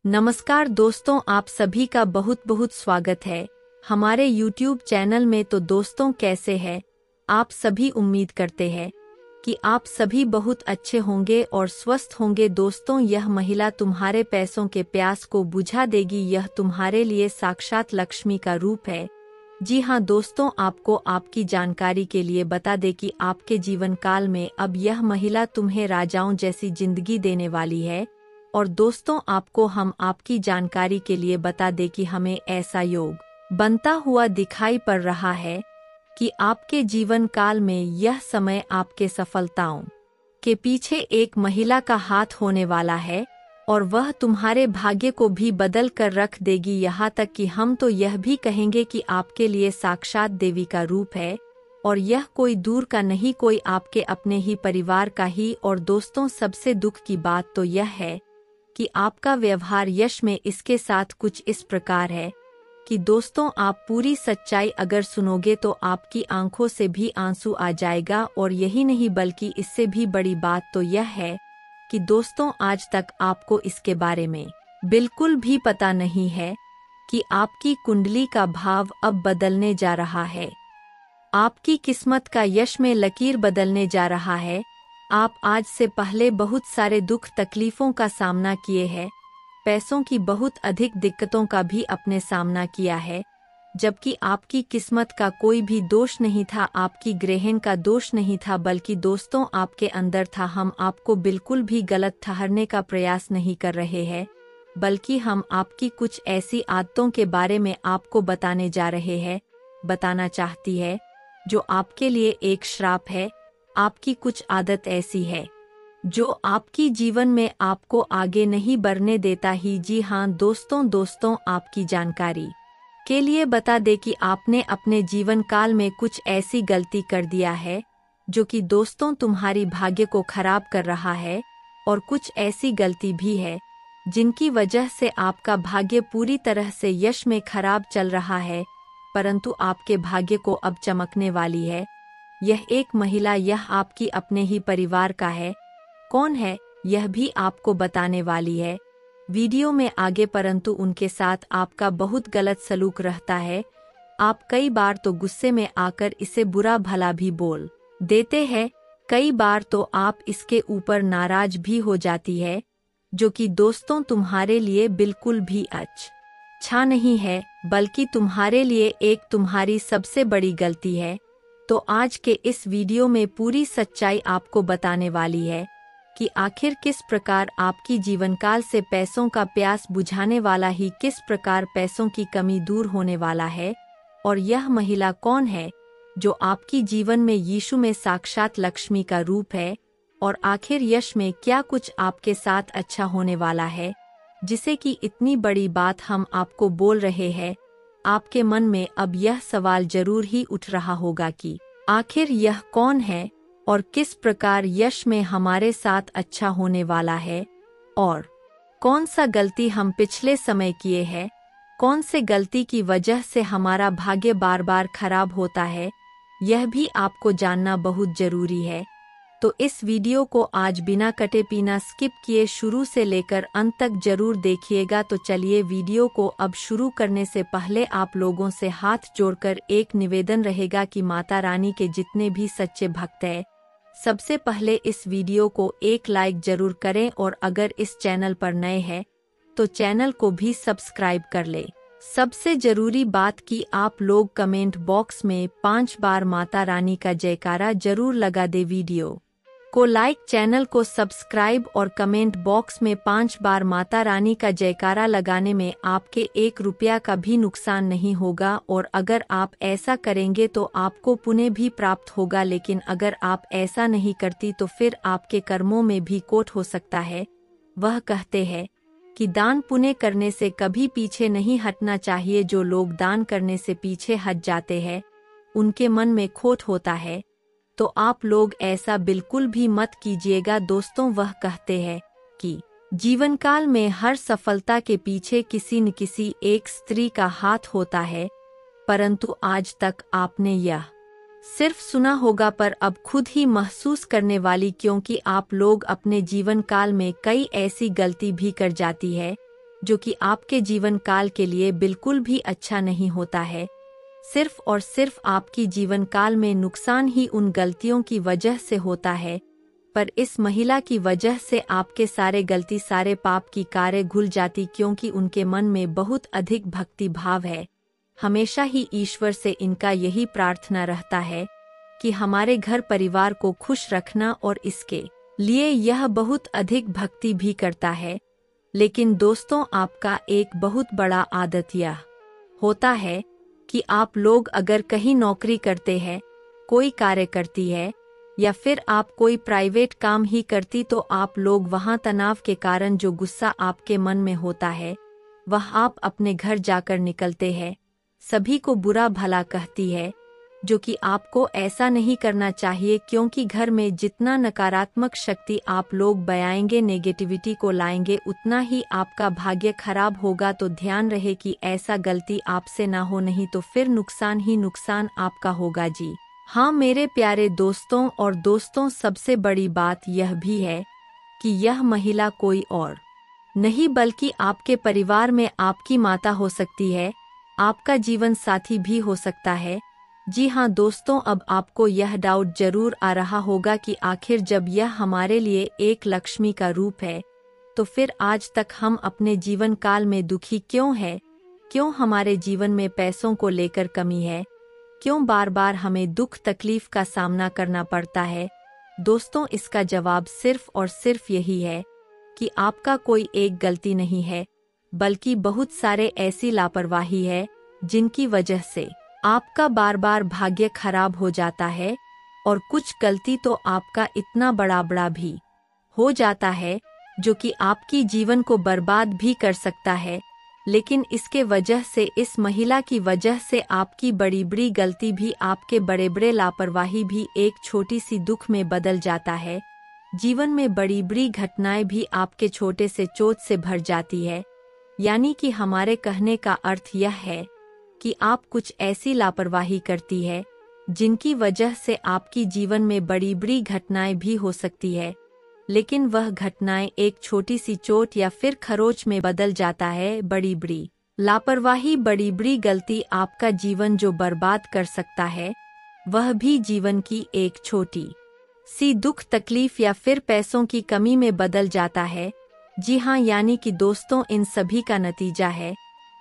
नमस्कार दोस्तों, आप सभी का बहुत बहुत स्वागत है हमारे YouTube चैनल में। तो दोस्तों, कैसे हैं आप सभी? उम्मीद करते हैं कि आप सभी बहुत अच्छे होंगे और स्वस्थ होंगे। दोस्तों, यह महिला तुम्हारे पैसों के प्यास को बुझा देगी। यह तुम्हारे लिए साक्षात लक्ष्मी का रूप है। जी हाँ दोस्तों, आपको आपकी जानकारी के लिए बता दें कि आपके जीवन काल में अब यह महिला तुम्हें राजाओं जैसी जिंदगी देने वाली है। और दोस्तों, आपको हम आपकी जानकारी के लिए बता दें कि हमें ऐसा योग बनता हुआ दिखाई पड़ रहा है कि आपके जीवन काल में यह समय आपके सफलताओं के पीछे एक महिला का हाथ होने वाला है और वह तुम्हारे भाग्य को भी बदल कर रख देगी। यहाँ तक कि हम तो यह भी कहेंगे कि आपके लिए साक्षात देवी का रूप है और यह कोई दूर का नहीं, कोई आपके अपने ही परिवार का ही। और दोस्तों, सबसे दुख की बात तो यह है कि आपका व्यवहार यश में इसके साथ कुछ इस प्रकार है कि दोस्तों, आप पूरी सच्चाई अगर सुनोगे तो आपकी आंखों से भी आंसू आ जाएगा। और यही नहीं बल्कि इससे भी बड़ी बात तो यह है कि दोस्तों, आज तक आपको इसके बारे में बिल्कुल भी पता नहीं है कि आपकी कुंडली का भाव अब बदलने जा रहा है। आपकी किस्मत का यश में लकीर बदलने जा रहा है। आप आज से पहले बहुत सारे दुख तकलीफों का सामना किए हैं, पैसों की बहुत अधिक दिक्कतों का भी अपने सामना किया है, जबकि आपकी किस्मत का कोई भी दोष नहीं था, आपकी ग्रहण का दोष नहीं था, बल्कि दोस्तों आपके अंदर था। हम आपको बिल्कुल भी गलत ठहरने का प्रयास नहीं कर रहे हैं, बल्कि हम आपकी कुछ ऐसी आदतों के बारे में आपको बताने जा रहे हैं, बताना चाहती है, जो आपके लिए एक श्राप है। आपकी कुछ आदत ऐसी है जो आपकी जीवन में आपको आगे नहीं बढ़ने देता ही। जी हाँ दोस्तों, आपकी जानकारी के लिए बता दे कि आपने अपने जीवन काल में कुछ ऐसी गलती कर दिया है जो कि दोस्तों तुम्हारी भाग्य को खराब कर रहा है। और कुछ ऐसी गलती भी है जिनकी वजह से आपका भाग्य पूरी तरह से यश में खराब चल रहा है, परंतु आपके भाग्य को अब चमकने वाली है यह एक महिला। यह आपकी अपने ही परिवार का है। कौन है यह भी आपको बताने वाली है वीडियो में आगे, परंतु उनके साथ आपका बहुत गलत सलूक रहता है। आप कई बार तो गुस्से में आकर इसे बुरा भला भी बोल देते हैं, कई बार तो आप इसके ऊपर नाराज भी हो जाती है, जो कि दोस्तों तुम्हारे लिए बिल्कुल भी अच्छा नहीं है, बल्कि तुम्हारे लिए एक तुम्हारी सबसे बड़ी गलती है। तो आज के इस वीडियो में पूरी सच्चाई आपको बताने वाली है कि आखिर किस प्रकार आपकी जीवनकाल से पैसों का प्यास बुझाने वाला ही किस प्रकार पैसों की कमी दूर होने वाला है। और यह महिला कौन है जो आपकी जीवन में यीशु में साक्षात लक्ष्मी का रूप है। और आखिर यश में क्या कुछ आपके साथ अच्छा होने वाला है, जिसे कि इतनी बड़ी बात हम आपको बोल रहे हैं। आपके मन में अब यह सवाल जरूर ही उठ रहा होगा कि आखिर यह कौन है और किस प्रकार यश में हमारे साथ अच्छा होने वाला है, और कौन सा गलती हम पिछले समय किए हैं, कौन से गलती की वजह से हमारा भाग्य बार बार खराब होता है, यह भी आपको जानना बहुत जरूरी है। तो इस वीडियो को आज बिना कटे बिना स्किप किए शुरू से लेकर अंत तक जरूर देखिएगा। तो चलिए, वीडियो को अब शुरू करने से पहले आप लोगों से हाथ जोड़कर एक निवेदन रहेगा कि माता रानी के जितने भी सच्चे भक्त हैं, सबसे पहले इस वीडियो को एक लाइक जरूर करें, और अगर इस चैनल पर नए हैं तो चैनल को भी सब्सक्राइब कर ले। सबसे जरूरी बात कि आप लोग कमेंट बॉक्स में 5 बार माता रानी का जयकारा जरूर लगा दे। वीडियो को लाइक, चैनल को सब्सक्राइब और कमेंट बॉक्स में 5 बार माता रानी का जयकारा लगाने में आपके 1 रुपया का भी नुकसान नहीं होगा। और अगर आप ऐसा करेंगे तो आपको पुण्य भी प्राप्त होगा, लेकिन अगर आप ऐसा नहीं करती तो फिर आपके कर्मों में भी कोट हो सकता है। वह कहते हैं कि दान पुण्य करने से कभी पीछे नहीं हटना चाहिए। जो लोग दान करने से पीछे हट जाते हैं उनके मन में खोट होता है, तो आप लोग ऐसा बिल्कुल भी मत कीजिएगा। दोस्तों, वह कहते हैं कि जीवन काल में हर सफलता के पीछे किसी न किसी एक स्त्री का हाथ होता है, परंतु आज तक आपने यह सिर्फ सुना होगा, पर अब खुद ही महसूस करने वाली, क्योंकि आप लोग अपने जीवन काल में कई ऐसी गलती भी कर जाती है जो कि आपके जीवन काल के लिए बिल्कुल भी अच्छा नहीं होता है। सिर्फ और सिर्फ आपकी जीवन काल में नुकसान ही उन गलतियों की वजह से होता है, पर इस महिला की वजह से आपके सारे गलती सारे पाप की कार्य घुल जाती, क्योंकि उनके मन में बहुत अधिक भक्ति भाव है। हमेशा ही ईश्वर से इनका यही प्रार्थना रहता है कि हमारे घर परिवार को खुश रखना, और इसके लिए यह बहुत अधिक भक्ति भी करता है। लेकिन दोस्तों, आपका एक बहुत बड़ा आदत यह होता है कि आप लोग अगर कहीं नौकरी करते हैं, कोई कार्य करती है, या फिर आप कोई प्राइवेट काम ही करती, तो आप लोग वहां तनाव के कारण जो गुस्सा आपके मन में होता है वह आप अपने घर जाकर निकलते हैं, सभी को बुरा भला कहती है, जो कि आपको ऐसा नहीं करना चाहिए, क्योंकि घर में जितना नकारात्मक शक्ति आप लोग बयाएंगे, नेगेटिविटी को लाएंगे, उतना ही आपका भाग्य खराब होगा। तो ध्यान रहे कि ऐसा गलती आपसे ना हो, नहीं तो फिर नुकसान ही नुकसान आपका होगा जी। हाँ मेरे प्यारे दोस्तों और दोस्तों, सबसे बड़ी बात यह भी है कि यह महिला कोई और नहीं बल्कि आपके परिवार में आपकी माता हो सकती है, आपका जीवन साथी भी हो सकता है। जी हाँ दोस्तों, अब आपको यह डाउट जरूर आ रहा होगा कि आखिर जब यह हमारे लिए एक लक्ष्मी का रूप है, तो फिर आज तक हम अपने जीवन काल में दुखी क्यों है? क्यों हमारे जीवन में पैसों को लेकर कमी है? क्यों बार बार हमें दुख तकलीफ का सामना करना पड़ता है? दोस्तों, इसका जवाब सिर्फ और सिर्फ यही है कि आपका कोई एक गलती नहीं है, बल्कि बहुत सारे ऐसी लापरवाही है जिनकी वजह से आपका बार बार भाग्य खराब हो जाता है। और कुछ गलती तो आपका इतना बड़ा बड़ा भी हो जाता है जो कि आपकी जीवन को बर्बाद भी कर सकता है। लेकिन इसके वजह से, इस महिला की वजह से, आपकी बड़ी बड़ी गलती भी, आपके बड़े बड़े लापरवाही भी एक छोटी सी दुख में बदल जाता है। जीवन में बड़ी बड़ी घटनाएं भी आपके छोटे से चोट से भर जाती है। यानी कि हमारे कहने का अर्थ यह है कि आप कुछ ऐसी लापरवाही करती है जिनकी वजह से आपकी जीवन में बड़ी बड़ी घटनाएं भी हो सकती है, लेकिन वह घटनाएं एक छोटी सी चोट या फिर खरोच में बदल जाता है। बड़ी बड़ी लापरवाही, बड़ी बड़ी गलती आपका जीवन जो बर्बाद कर सकता है, वह भी जीवन की एक छोटी सी दुख तकलीफ या फिर पैसों की कमी में बदल जाता है। जी हाँ, यानी कि दोस्तों, इन सभी का नतीजा है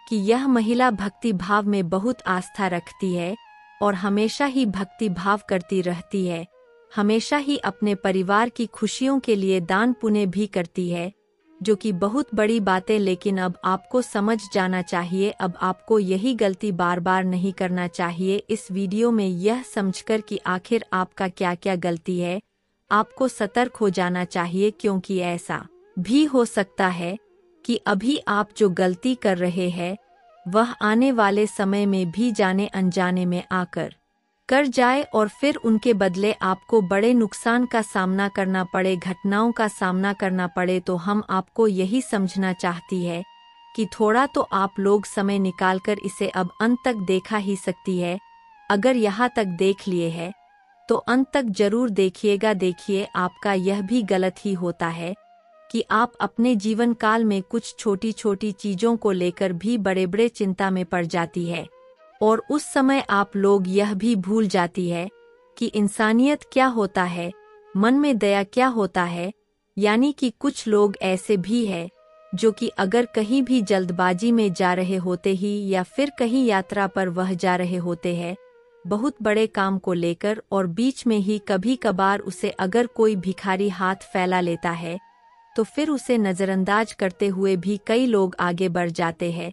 कि यह महिला भक्ति भाव में बहुत आस्था रखती है और हमेशा ही भक्ति भाव करती रहती है, हमेशा ही अपने परिवार की खुशियों के लिए दान पुण्य भी करती है, जो कि बहुत बड़ी बातें। लेकिन अब आपको समझ जाना चाहिए, अब आपको यही गलती बार बार नहीं करना चाहिए। इस वीडियो में यह समझकर कि आखिर आपका क्या क्या गलती है, आपको सतर्क हो जाना चाहिए, क्योंकि ऐसा भी हो सकता है कि अभी आप जो गलती कर रहे हैं वह आने वाले समय में भी जाने अनजाने में आकर कर जाए, और फिर उनके बदले आपको बड़े नुकसान का सामना करना पड़े, घटनाओं का सामना करना पड़े। तो हम आपको यही समझना चाहती है कि थोड़ा तो आप लोग समय निकालकर इसे अब अंत तक देखा ही सकती है। अगर यहाँ तक देख लिए है तो अंत तक जरूर देखिएगा। देखिए, आपका यह भी गलत ही होता है कि आप अपने जीवन काल में कुछ छोटी छोटी चीजों को लेकर भी बड़े बड़े चिंता में पड़ जाती है, और उस समय आप लोग यह भी भूल जाती है कि इंसानियत क्या होता है, मन में दया क्या होता है। यानी कि कुछ लोग ऐसे भी हैं जो कि अगर कहीं भी जल्दबाजी में जा रहे होते ही, या फिर कहीं यात्रा पर वह जा रहे होते हैं बहुत बड़े काम को लेकर, और बीच में ही कभी कभार उसे अगर कोई भिखारी हाथ फैला लेता है तो फिर उसे नज़रअंदाज करते हुए भी कई लोग आगे बढ़ जाते हैं,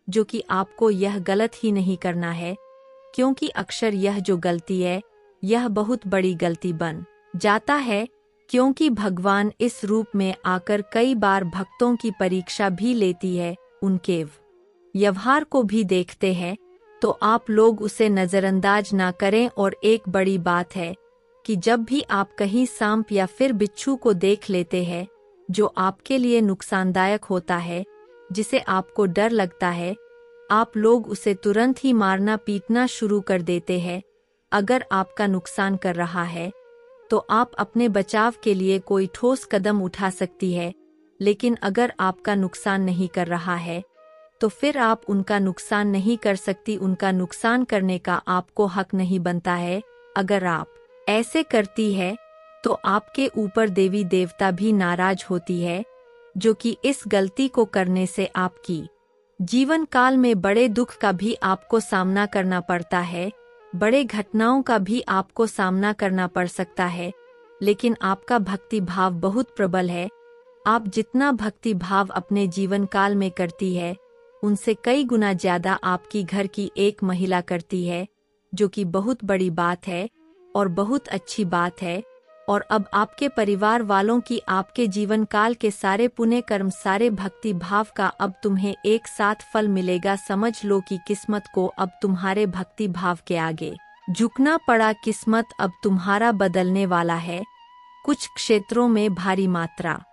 जो कि आपको यह गलत ही नहीं करना है, क्योंकि अक्सर यह जो गलती है यह बहुत बड़ी गलती बन जाता है। क्योंकि भगवान इस रूप में आकर कई बार भक्तों की परीक्षा भी लेती है, उनके व्यवहार को भी देखते हैं, तो आप लोग उसे नज़रअंदाज ना करें। और एक बड़ी बात है कि जब भी आप कहीं सांप या फिर बिच्छू को देख लेते हैं जो आपके लिए नुकसानदायक होता है, जिसे आपको डर लगता है, आप लोग उसे तुरंत ही मारना पीटना शुरू कर देते हैं। अगर आपका नुकसान कर रहा है तो आप अपने बचाव के लिए कोई ठोस कदम उठा सकती है, लेकिन अगर आपका नुकसान नहीं कर रहा है तो फिर आप उनका नुकसान नहीं कर सकती। उनका नुकसान करने का आपको हक नहीं बनता है। अगर आप ऐसे करती है तो आपके ऊपर देवी देवता भी नाराज होती है, जो कि इस गलती को करने से आपकी जीवन काल में बड़े दुख का भी आपको सामना करना पड़ता है, बड़े घटनाओं का भी आपको सामना करना पड़ सकता है। लेकिन आपका भक्ति भाव बहुत प्रबल है। आप जितना भक्ति भाव अपने जीवन काल में करती है, उनसे कई गुना ज्यादा आपकी घर की एक महिला करती है, जो कि बहुत बड़ी बात है और बहुत अच्छी बात है। और अब आपके परिवार वालों की आपके जीवन काल के सारे पुण्य कर्म, सारे भक्ति भाव का अब तुम्हें एक साथ फल मिलेगा। समझ लो कि किस्मत को अब तुम्हारे भक्ति भाव के आगे झुकना पड़ा। किस्मत अब तुम्हारा बदलने वाला है। कुछ क्षेत्रों में भारी मात्रा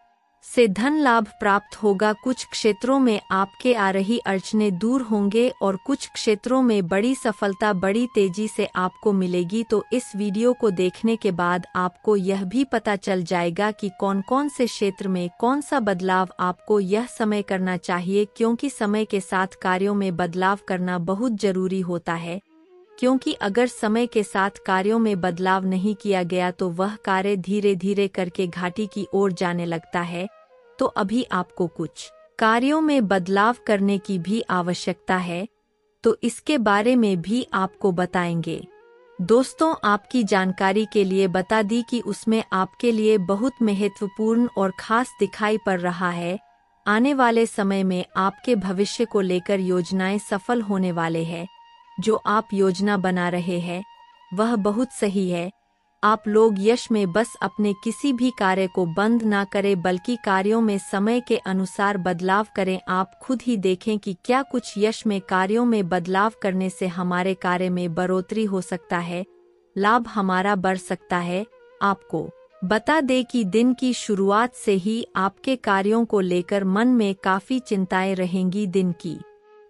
से धन लाभ प्राप्त होगा, कुछ क्षेत्रों में आपके आ रही अड़चनें दूर होंगे और कुछ क्षेत्रों में बड़ी सफलता बड़ी तेजी से आपको मिलेगी। तो इस वीडियो को देखने के बाद आपको यह भी पता चल जाएगा कि कौन कौन से क्षेत्र में कौन सा बदलाव आपको यह समय करना चाहिए, क्योंकि समय के साथ कार्यों में बदलाव करना बहुत जरूरी होता है। क्योंकि अगर समय के साथ कार्यों में बदलाव नहीं किया गया तो वह कार्य धीरे धीरे करके घाटी की ओर जाने लगता है। तो अभी आपको कुछ कार्यों में बदलाव करने की भी आवश्यकता है, तो इसके बारे में भी आपको बताएंगे। दोस्तों, आपकी जानकारी के लिए बता दी कि उसमें आपके लिए बहुत महत्वपूर्ण और खास दिखाई पड़ रहा है। आने वाले समय में आपके भविष्य को लेकर योजनाएं सफल होने वाले हैं। जो आप योजना बना रहे हैं वह बहुत सही है। आप लोग यश में बस अपने किसी भी कार्य को बंद ना करें, बल्कि कार्यों में समय के अनुसार बदलाव करें। आप खुद ही देखें कि क्या कुछ यश में कार्यों में बदलाव करने से हमारे कार्य में बढ़ोतरी हो सकता है, लाभ हमारा बढ़ सकता है। आपको बता दें कि दिन की शुरुआत से ही आपके कार्यों को लेकर मन में काफी चिंताएं रहेंगी। दिन की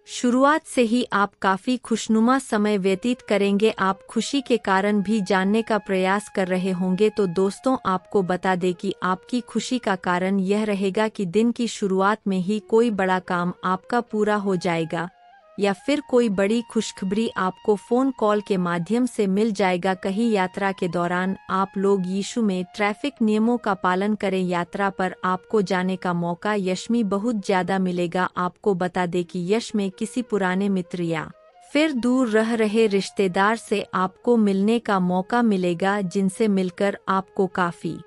शुरुआत से ही आप काफी खुशनुमा समय व्यतीत करेंगे। आप खुशी के कारण भी जानने का प्रयास कर रहे होंगे। तो दोस्तों, आपको बता दें कि आपकी खुशी का कारण यह रहेगा कि दिन की शुरुआत में ही कोई बड़ा काम आपका पूरा हो जाएगा, या फिर कोई बड़ी खुशखबरी आपको फोन कॉल के माध्यम से मिल जाएगा। कहीं यात्रा के दौरान आप लोग यीशु में ट्रैफिक नियमों का पालन करें। यात्रा पर आपको जाने का मौका यश में बहुत ज्यादा मिलेगा। आपको बता दें कि यश में किसी पुराने मित्र या फिर दूर रह रहे रिश्तेदार से आपको मिलने का मौका मिलेगा, जिनसे मिलकर आपको काफी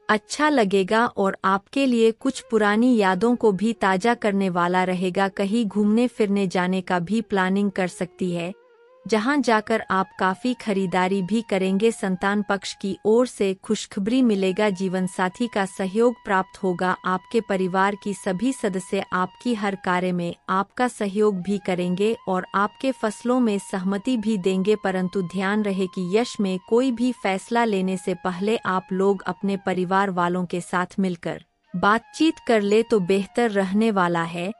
अच्छा लगेगा और आपके लिए कुछ पुरानी यादों को भी ताजा करने वाला रहेगा। कहीं घूमने फिरने जाने का भी प्लानिंग कर सकती है, जहां जाकर आप काफी खरीदारी भी करेंगे। संतान पक्ष की ओर से खुशखबरी मिलेगा, जीवन साथी का सहयोग प्राप्त होगा। आपके परिवार की सभी सदस्य आपकी हर कार्य में आपका सहयोग भी करेंगे और आपके फैसलों में सहमति भी देंगे। परंतु ध्यान रहे कि यश में कोई भी फैसला लेने से पहले आप लोग अपने परिवार वालों के साथ मिलकर बातचीत कर ले तो बेहतर रहने वाला है।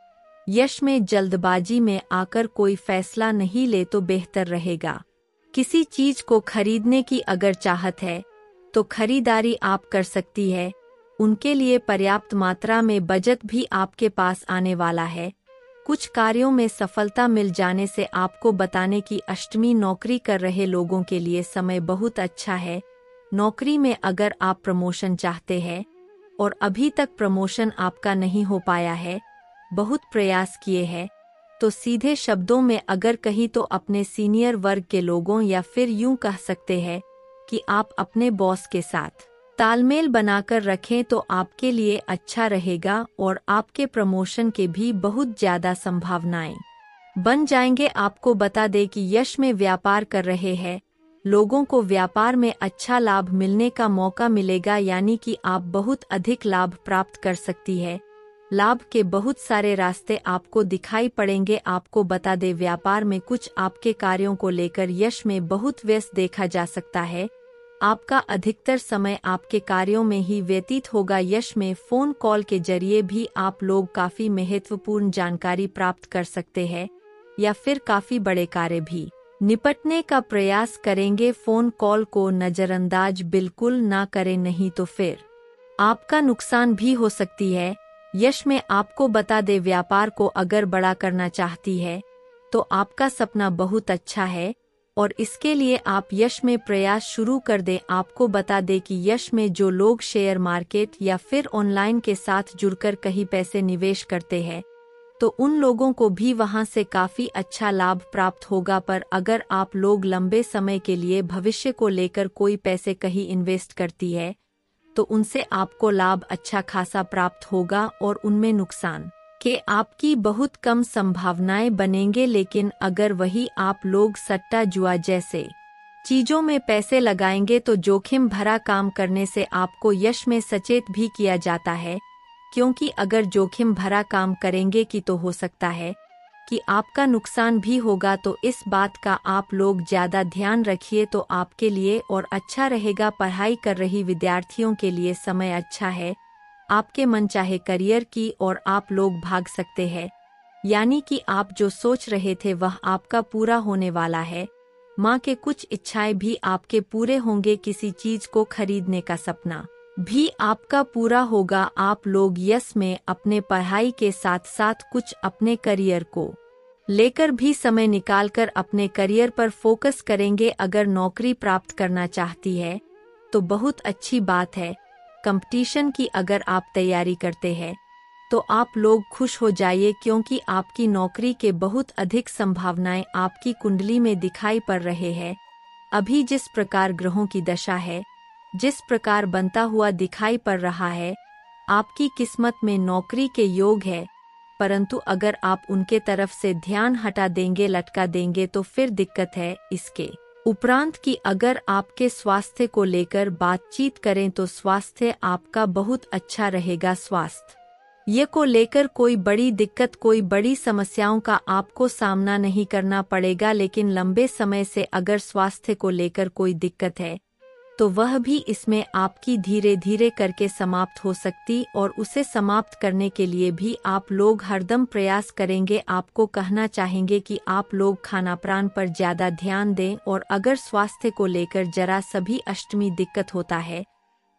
यश में जल्दबाजी में आकर कोई फैसला नहीं ले तो बेहतर रहेगा। किसी चीज को खरीदने की अगर चाहत है तो खरीदारी आप कर सकती है। उनके लिए पर्याप्त मात्रा में बजट भी आपके पास आने वाला है। कुछ कार्यों में सफलता मिल जाने से आपको बताने की अष्टमी नौकरी कर रहे लोगों के लिए समय बहुत अच्छा है। नौकरी में अगर आप प्रमोशन चाहते हैं और अभी तक प्रमोशन आपका नहीं हो पाया है, बहुत प्रयास किए हैं, तो सीधे शब्दों में अगर कहीं तो अपने सीनियर वर्ग के लोगों या फिर यूं कह सकते हैं कि आप अपने बॉस के साथ तालमेल बनाकर रखें तो आपके लिए अच्छा रहेगा और आपके प्रमोशन के भी बहुत ज्यादा संभावनाएं बन जाएंगे। आपको बता दें कि यश में व्यापार कर रहे हैं लोगों को व्यापार में अच्छा लाभ मिलने का मौका मिलेगा, यानी कि आप बहुत अधिक लाभ प्राप्त कर सकती है। लाभ के बहुत सारे रास्ते आपको दिखाई पड़ेंगे। आपको बता दे, व्यापार में कुछ आपके कार्यों को लेकर यश में बहुत व्यस्त देखा जा सकता है। आपका अधिकतर समय आपके कार्यों में ही व्यतीत होगा। यश में फोन कॉल के जरिए भी आप लोग काफी महत्वपूर्ण जानकारी प्राप्त कर सकते हैं या फिर काफी बड़े कार्य भी निपटने का प्रयास करेंगे। फोन कॉल को नजरअंदाज बिल्कुल ना करें, नहीं तो फिर आपका नुकसान भी हो सकती है। यश में आपको बता दे, व्यापार को अगर बड़ा करना चाहती है तो आपका सपना बहुत अच्छा है और इसके लिए आप यश में प्रयास शुरू कर दें। आपको बता दें कि यश में जो लोग शेयर मार्केट या फिर ऑनलाइन के साथ जुड़कर कहीं पैसे निवेश करते हैं तो उन लोगों को भी वहां से काफी अच्छा लाभ प्राप्त होगा। पर अगर आप लोग लंबे समय के लिए भविष्य को लेकर कोई पैसे कहीं इन्वेस्ट करती है तो उनसे आपको लाभ अच्छा खासा प्राप्त होगा और उनमें नुकसान के आपकी बहुत कम संभावनाएं बनेंगे। लेकिन अगर वही आप लोग सट्टा जुआ जैसे चीजों में पैसे लगाएंगे तो जोखिम भरा काम करने से आपको यश में सचेत भी किया जाता है, क्योंकि अगर जोखिम भरा काम करेंगे कि तो हो सकता है कि आपका नुकसान भी होगा। तो इस बात का आप लोग ज्यादा ध्यान रखिए तो आपके लिए और अच्छा रहेगा। पढ़ाई कर रही विद्यार्थियों के लिए समय अच्छा है, आपके मनचाहे करियर की और आप लोग भाग सकते हैं, यानी कि आप जो सोच रहे थे वह आपका पूरा होने वाला है। माँ के कुछ इच्छाएं भी आपके पूरे होंगे, किसी चीज को खरीदने का सपना भी आपका पूरा होगा। आप लोग यस में अपने पढ़ाई के साथ साथ कुछ अपने करियर को लेकर भी समय निकालकर अपने करियर पर फोकस करेंगे। अगर नौकरी प्राप्त करना चाहती है तो बहुत अच्छी बात है। कंपटीशन की अगर आप तैयारी करते हैं तो आप लोग खुश हो जाइए, क्योंकि आपकी नौकरी के बहुत अधिक संभावनाएं आपकी कुंडली में दिखाई पड़ रहे हैं। अभी जिस प्रकार ग्रहों की दशा है, जिस प्रकार बनता हुआ दिखाई पड़ रहा है, आपकी किस्मत में नौकरी के योग है। परंतु अगर आप उनके तरफ से ध्यान हटा देंगे, लटका देंगे तो फिर दिक्कत है। इसके उपरांत की अगर आपके स्वास्थ्य को लेकर बातचीत करें तो स्वास्थ्य आपका बहुत अच्छा रहेगा। स्वास्थ्य ये को लेकर कोई बड़ी दिक्कत, कोई बड़ी समस्याओं का आपको सामना नहीं करना पड़ेगा। लेकिन लंबे समय से अगर स्वास्थ्य को लेकर कोई दिक्कत है तो वह भी इसमें आपकी धीरे धीरे करके समाप्त हो सकती, और उसे समाप्त करने के लिए भी आप लोग हरदम प्रयास करेंगे। आपको कहना चाहेंगे कि आप लोग खाना प्राण पर ज्यादा ध्यान दें, और अगर स्वास्थ्य को लेकर जरा सभी अष्टमी दिक्कत होता है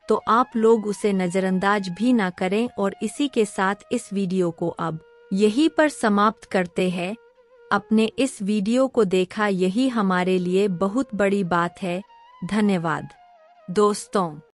तो आप लोग उसे नजरअंदाज भी ना करें। और इसी के साथ इस वीडियो को अब यहीं पर समाप्त करते हैं। अपने इस वीडियो को देखा, यही हमारे लिए बहुत बड़ी बात है। धन्यवाद दोस्तों।